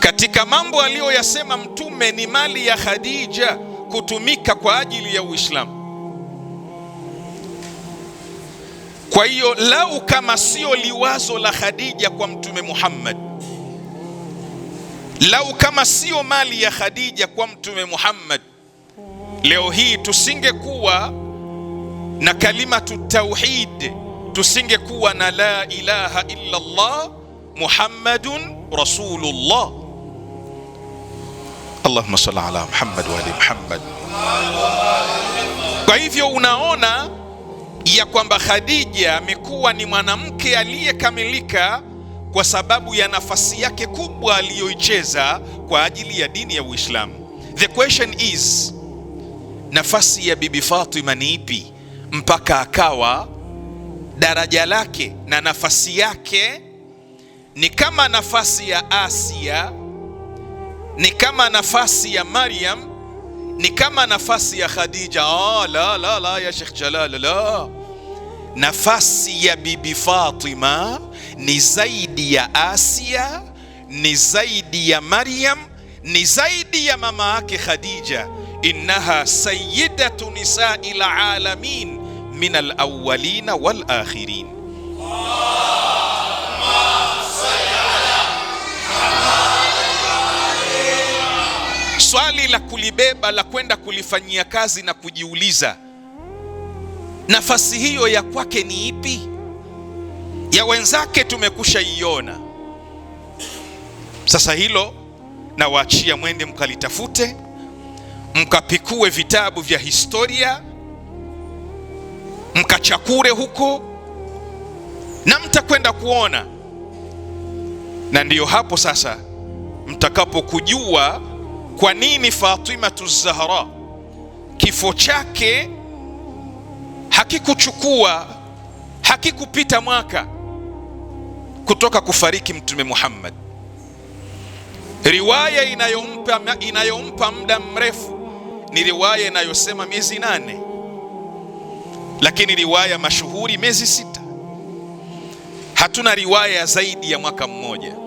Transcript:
Katika mambo aliyoyasema Mtume ni mali ya Khadija kutumika kwa ajili ya Uislamu. Kwa hiyo lau kama sio liwazo la Khadija kwa Mtume Muhammad, lau kama sio mali ya Khadija kwa Mtume Muhammad, leo hii tusingekuwa na kalimatu tauhid, tusingekuwa na la ilaha illa Allah Muhammadun Rasulullah. Allahumma salli ala Muhammad wa ali Muhammad. Kwa hivyo unaona ya kwamba Khadija amekuwa ni mwanamke aliyekamilika kwa sababu ya nafasi yake kubwa aliyoicheza kwa ajili ya dini ya Uislamu. The question is, nafasi ya Bibi Fatima ni ipi mpaka akawa daraja lake na nafasi yake ni kama nafasi ya Asia, ni kama nafasi ya Maryam, ni kama nafasi ya Khadija? La ya Sheikh Jalal, la. Nafasi ya Bibi Fatima ni zaidi ya Asia, ni zaidi ya Maryam, ni zaidi ya mama yake Khadija. Innaha sayyidatu nisa'il alamin min al-awwalin wal akhirin. Swali la kulibeba, la kwenda kulifanyia kazi na kujiuliza, nafasi hiyo ya kwake ni ipi? Ya wenzake tumekusha iona. Sasa hilo na waachia mwende mkalitafute, mkapikue vitabu vya historia, mkachakure huko, na mtakwenda kuona. Na ndiyo hapo sasa mtakapokujua kwa nini Fatimatu Zahra kifo chake hakikupita mwaka kutoka kufariki Mtume Muhammad. Riwaya inayompa muda mrefu ni riwaya inayosema miezi 8, lakini riwaya mashuhuri miezi 6. Hatuna riwaya zaidi ya mwaka mmoja.